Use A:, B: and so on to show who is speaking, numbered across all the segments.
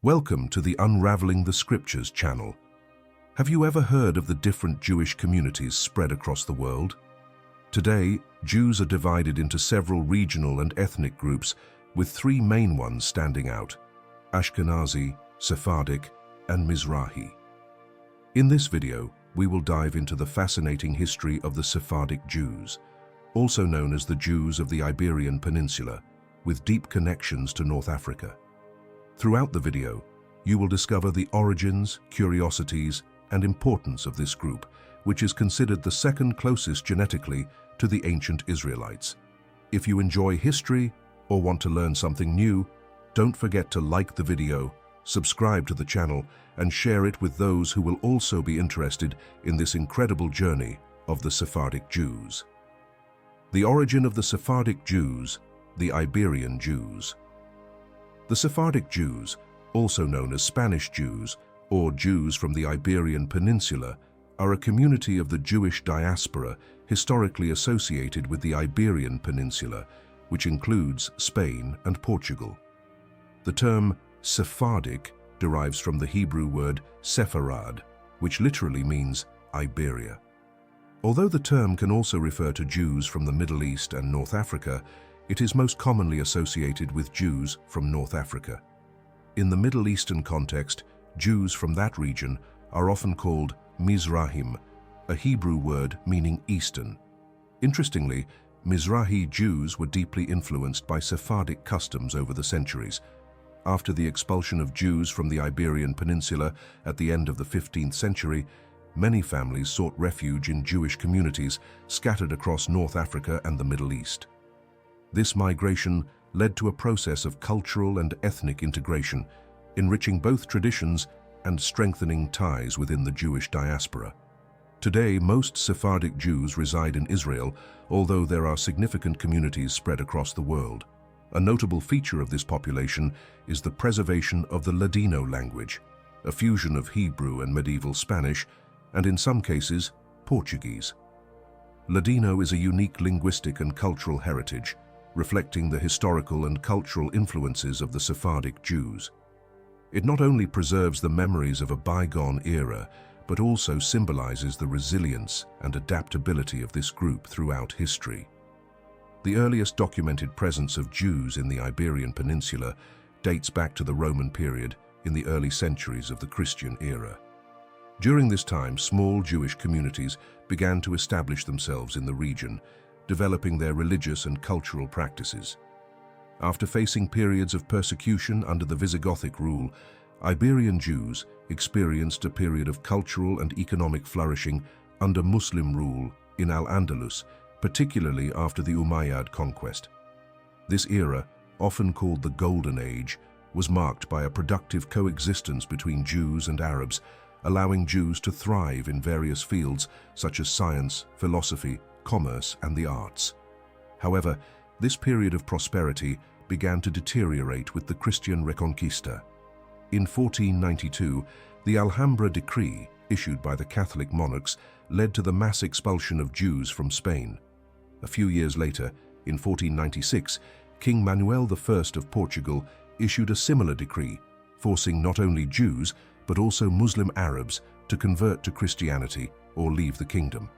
A: Welcome to the Unraveling the Scriptures channel. Have you ever heard of the different Jewish communities spread across the world? Today, Jews are divided into several regional and ethnic groups, with three main ones standing out: Ashkenazi, Sephardic, and Mizrahi. In this video, we will dive into the fascinating history of the Sephardic Jews, also known as the Jews of the Iberian Peninsula, with deep connections to North Africa. Throughout the video, you will discover the origins, curiosities, and importance of this group, which is considered the second closest genetically to the ancient Israelites. If you enjoy history or want to learn something new, don't forget to like the video, subscribe to the channel, and share it with those who will also be interested in this incredible journey of the Sephardic Jews. The origin of the Sephardic Jews, the Iberian Jews. The Sephardic Jews, also known as Spanish Jews or Jews from the Iberian Peninsula, are a community of the Jewish diaspora historically associated with the Iberian Peninsula, which includes Spain and Portugal. The term Sephardic derives from the Hebrew word Sepharad, which literally means Iberia. Although the term can also refer to Jews from the Middle East and North Africa, it is most commonly associated with Jews from North Africa. In the Middle Eastern context, Jews from that region are often called Mizrahim, a Hebrew word meaning Eastern. Interestingly, Mizrahi Jews were deeply influenced by Sephardic customs over the centuries. After the expulsion of Jews from the Iberian Peninsula at the end of the 15th century, many families sought refuge in Jewish communities scattered across North Africa and the Middle East. This migration led to a process of cultural and ethnic integration, enriching both traditions and strengthening ties within the Jewish diaspora. Today, most Sephardic Jews reside in Israel, although there are significant communities spread across the world. A notable feature of this population is the preservation of the Ladino language, a fusion of Hebrew and medieval Spanish, and in some cases, Portuguese. Ladino is a unique linguistic and cultural heritage, reflecting the historical and cultural influences of the Sephardic Jews. It not only preserves the memories of a bygone era, but also symbolizes the resilience and adaptability of this group throughout history. The earliest documented presence of Jews in the Iberian Peninsula dates back to the Roman period in the early centuries of the Christian era. During this time, small Jewish communities began to establish themselves in the region, developing their religious and cultural practices. After facing periods of persecution under the Visigothic rule, Iberian Jews experienced a period of cultural and economic flourishing under Muslim rule in Al-Andalus, particularly after the Umayyad conquest. This era, often called the Golden Age, was marked by a productive coexistence between Jews and Arabs, allowing Jews to thrive in various fields such as science, philosophy, commerce, and the arts. However, this period of prosperity began to deteriorate with the Christian Reconquista. In 1492, the Alhambra decree, issued by the Catholic monarchs, led to the mass expulsion of Jews from Spain. A few years later, in 1496, King Manuel I of Portugal issued a similar decree, forcing not only Jews, but also Muslim Arabs to convert to Christianity or leave the kingdom.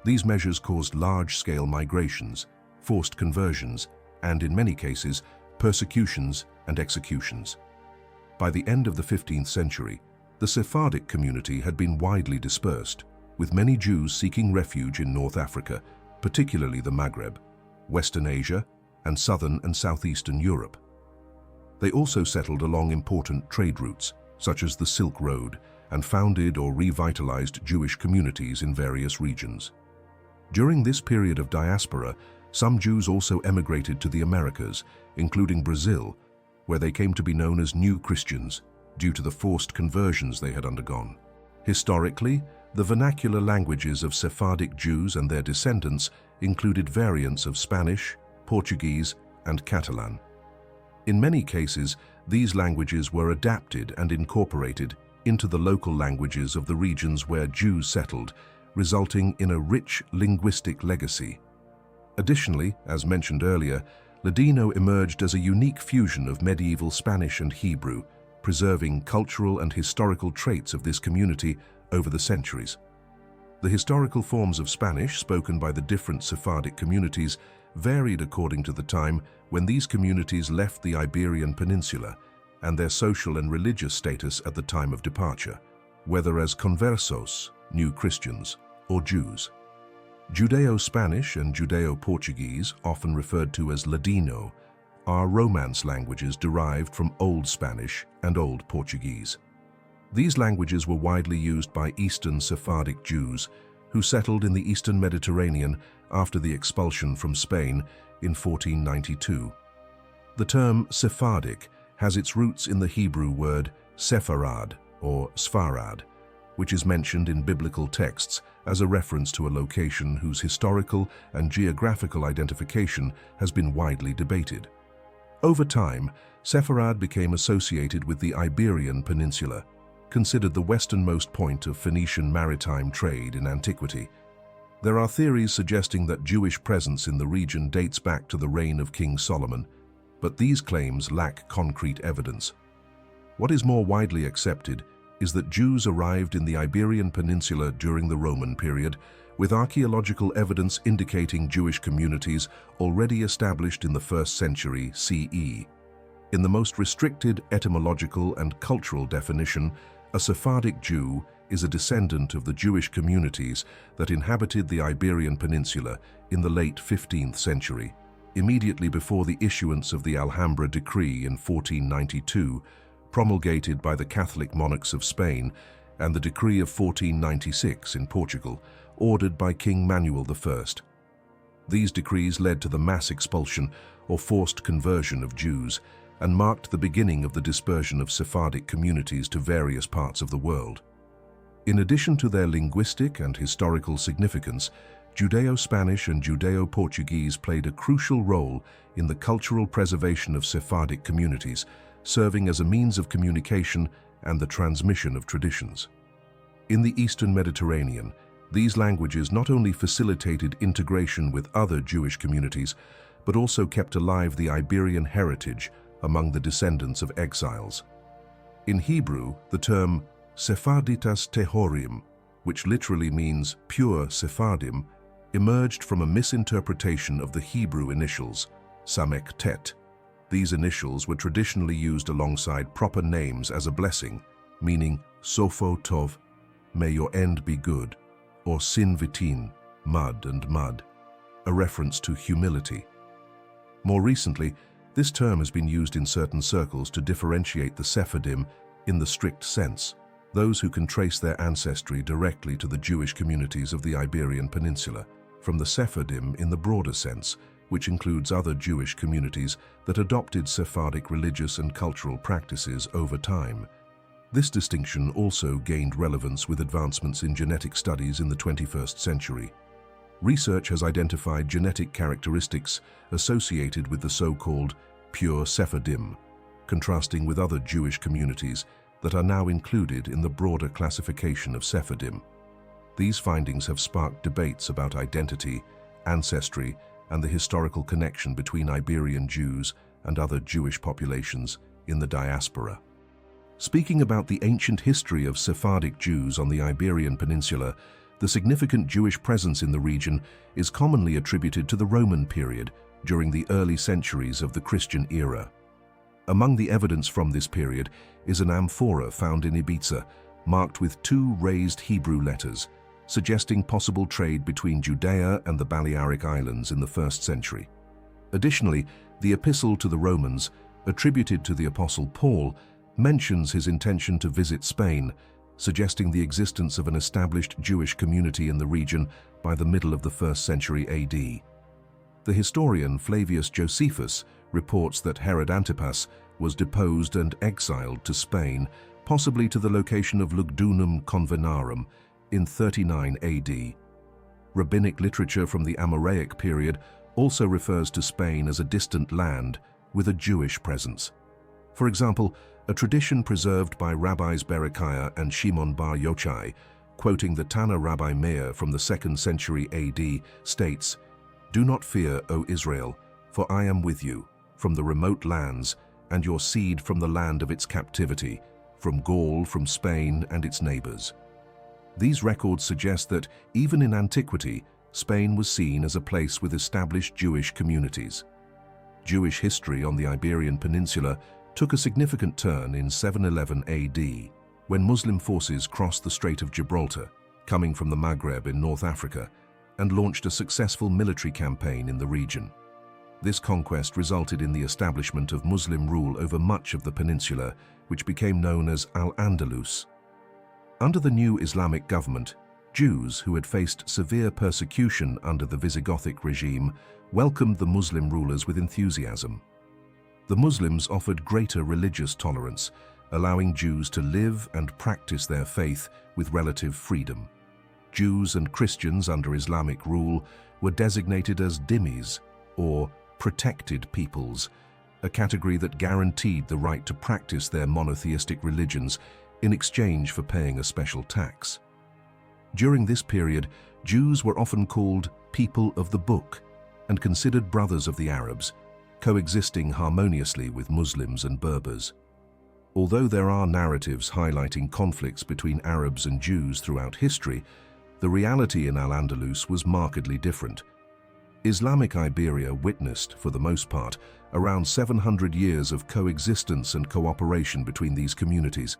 A: These measures caused large-scale migrations, forced conversions, and in many cases, persecutions and executions. By the end of the 15th century, the Sephardic community had been widely dispersed, with many Jews seeking refuge in North Africa, particularly the Maghreb, Western Asia, and Southern and Southeastern Europe. They also settled along important trade routes, such as the Silk Road, and founded or revitalized Jewish communities in various regions. During this period of diaspora, some Jews also emigrated to the Americas, including Brazil, where they came to be known as New Christians due to the forced conversions they had undergone. Historically, the vernacular languages of Sephardic Jews and their descendants included variants of Spanish, Portuguese, and Catalan. In many cases, these languages were adapted and incorporated into the local languages of the regions where Jews settled, resulting in a rich linguistic legacy. Additionally, as mentioned earlier, Ladino emerged as a unique fusion of medieval Spanish and Hebrew, preserving cultural and historical traits of this community over the centuries. The historical forms of Spanish spoken by the different Sephardic communities varied according to the time when these communities left the Iberian Peninsula and their social and religious status at the time of departure, whether as conversos, new Christians, or Jews. Judeo-Spanish and Judeo-Portuguese, often referred to as Ladino, are Romance languages derived from Old Spanish and Old Portuguese. These languages were widely used by Eastern Sephardic Jews who settled in the Eastern Mediterranean after the expulsion from Spain in 1492. The term Sephardic has its roots in the Hebrew word Sepharad or Sfarad, which is mentioned in biblical texts as a reference to a location whose historical and geographical identification has been widely debated. Over time, Sepharad became associated with the Iberian Peninsula, considered the westernmost point of Phoenician maritime trade in antiquity. There are theories suggesting that Jewish presence in the region dates back to the reign of King Solomon, but these claims lack concrete evidence. What is more widely accepted is that Jews arrived in the Iberian Peninsula during the Roman period, with archaeological evidence indicating Jewish communities already established in the 1st century CE. In the most restricted etymological and cultural definition, a Sephardic Jew is a descendant of the Jewish communities that inhabited the Iberian Peninsula in the late 15th century, immediately before the issuance of the Alhambra Decree in 1492, promulgated by the Catholic monarchs of Spain, and the Decree of 1496 in Portugal, ordered by King Manuel I. These decrees led to the mass expulsion or forced conversion of Jews and marked the beginning of the dispersion of Sephardic communities to various parts of the world. In addition to their linguistic and historical significance, Judeo-Spanish and Judeo-Portuguese played a crucial role in the cultural preservation of Sephardic communities, serving as a means of communication and the transmission of traditions. In the Eastern Mediterranean, these languages not only facilitated integration with other Jewish communities, but also kept alive the Iberian heritage among the descendants of exiles. In Hebrew, the term Sepharditas Tehorim, which literally means pure Sephardim, emerged from a misinterpretation of the Hebrew initials, Samek Tet. These initials were traditionally used alongside proper names as a blessing, meaning Sopho Tov, may your end be good, or Sin Vitin, mud and mud, a reference to humility. More recently, this term has been used in certain circles to differentiate the Sephardim in the strict sense, those who can trace their ancestry directly to the Jewish communities of the Iberian Peninsula, from the Sephardim in the broader sense, which includes other Jewish communities that adopted Sephardic religious and cultural practices over time. This distinction also gained relevance with advancements in genetic studies in the 21st century. Research has identified genetic characteristics associated with the so-called pure Sephardim, contrasting with other Jewish communities that are now included in the broader classification of Sephardim. These findings have sparked debates about identity, ancestry, and the historical connection between Iberian Jews and other Jewish populations in the diaspora. Speaking about the ancient history of Sephardic Jews on the Iberian Peninsula, the significant Jewish presence in the region is commonly attributed to the Roman period during the early centuries of the Christian era. Among the evidence from this period is an amphora found in Ibiza, marked with 2 raised Hebrew letters, suggesting possible trade between Judea and the Balearic Islands in the 1st century. Additionally, the Epistle to the Romans, attributed to the Apostle Paul, mentions his intention to visit Spain, suggesting the existence of an established Jewish community in the region by the middle of the 1st century AD. The historian Flavius Josephus reports that Herod Antipas was deposed and exiled to Spain, possibly to the location of Lugdunum Convenarum, in 39 AD. Rabbinic literature from the Amoraic period also refers to Spain as a distant land with a Jewish presence. For example, a tradition preserved by Rabbis Berechiah and Shimon bar Yochai, quoting the Tana Rabbi Meir from the 2nd century AD, states, "Do not fear, O Israel, for I am with you. From the remote lands, and your seed from the land of its captivity, from Gaul, from Spain, and its neighbors. These records suggest that, even in antiquity, Spain was seen as a place with established Jewish communities. Jewish history on the Iberian Peninsula took a significant turn in 711 AD, when Muslim forces crossed the Strait of Gibraltar, coming from the Maghreb in North Africa, and launched a successful military campaign in the region. This conquest resulted in the establishment of Muslim rule over much of the peninsula, which became known as Al-Andalus. Under the new Islamic government, Jews who had faced severe persecution under the Visigothic regime welcomed the Muslim rulers with enthusiasm. The Muslims offered greater religious tolerance, allowing Jews to live and practice their faith with relative freedom. Jews and Christians under Islamic rule were designated as dhimmis, or protected peoples, a category that guaranteed the right to practice their monotheistic religions in exchange for paying a special tax. During this period, Jews were often called people of the book and considered brothers of the Arabs, coexisting harmoniously with Muslims and Berbers. Although there are narratives highlighting conflicts between Arabs and Jews throughout history, the reality in Al-Andalus was markedly different. Islamic Iberia witnessed, for the most part, around 700 years of coexistence and cooperation between these communities.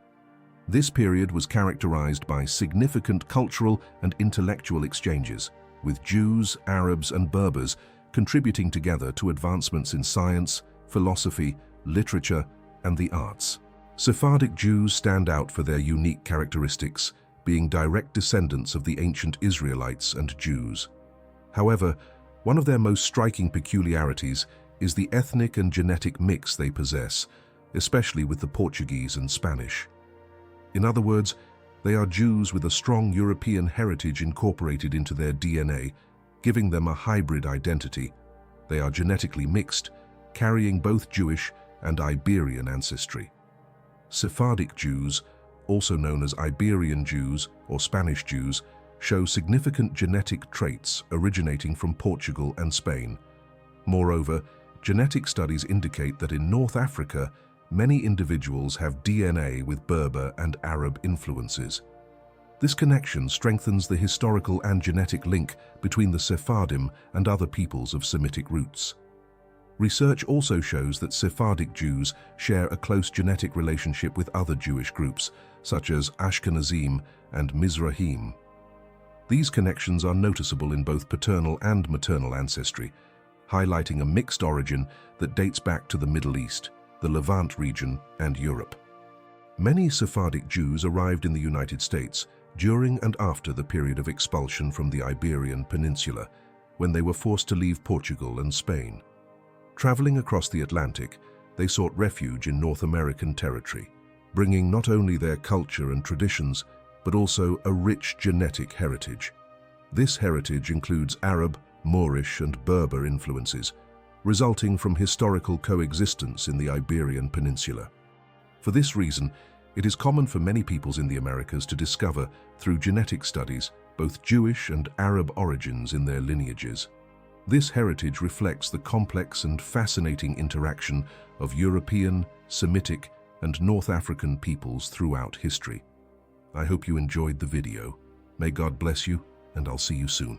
A: This period was characterized by significant cultural and intellectual exchanges, with Jews, Arabs, and Berbers contributing together to advancements in science, philosophy, literature, and the arts. Sephardic Jews stand out for their unique characteristics, being direct descendants of the ancient Israelites and Jews. However, one of their most striking peculiarities is the ethnic and genetic mix they possess, especially with the Portuguese and Spanish. In other words, they are Jews with a strong European heritage incorporated into their DNA, giving them a hybrid identity. They are genetically mixed, carrying both Jewish and Iberian ancestry. Sephardic Jews, also known as Iberian Jews or Spanish Jews, show significant genetic traits originating from Portugal and Spain. Moreover, genetic studies indicate that in North Africa, many individuals have DNA with Berber and Arab influences. This connection strengthens the historical and genetic link between the Sephardim and other peoples of Semitic roots. Research also shows that Sephardic Jews share a close genetic relationship with other Jewish groups, such as Ashkenazim and Mizrahim. These connections are noticeable in both paternal and maternal ancestry, highlighting a mixed origin that dates back to the Middle East, the Levant region, and Europe. Many Sephardic Jews arrived in the United States during and after the period of expulsion from the Iberian Peninsula, when they were forced to leave Portugal and Spain. Traveling across the Atlantic, they sought refuge in North American territory, bringing not only their culture and traditions, but also a rich genetic heritage. This heritage includes Arab, Moorish, and Berber influences, resulting from historical coexistence in the Iberian Peninsula. For this reason, it is common for many peoples in the Americas to discover, through genetic studies, both Jewish and Arab origins in their lineages. This heritage reflects the complex and fascinating interaction of European, Semitic, and North African peoples throughout history. I hope you enjoyed the video. May God bless you, and I'll see you soon.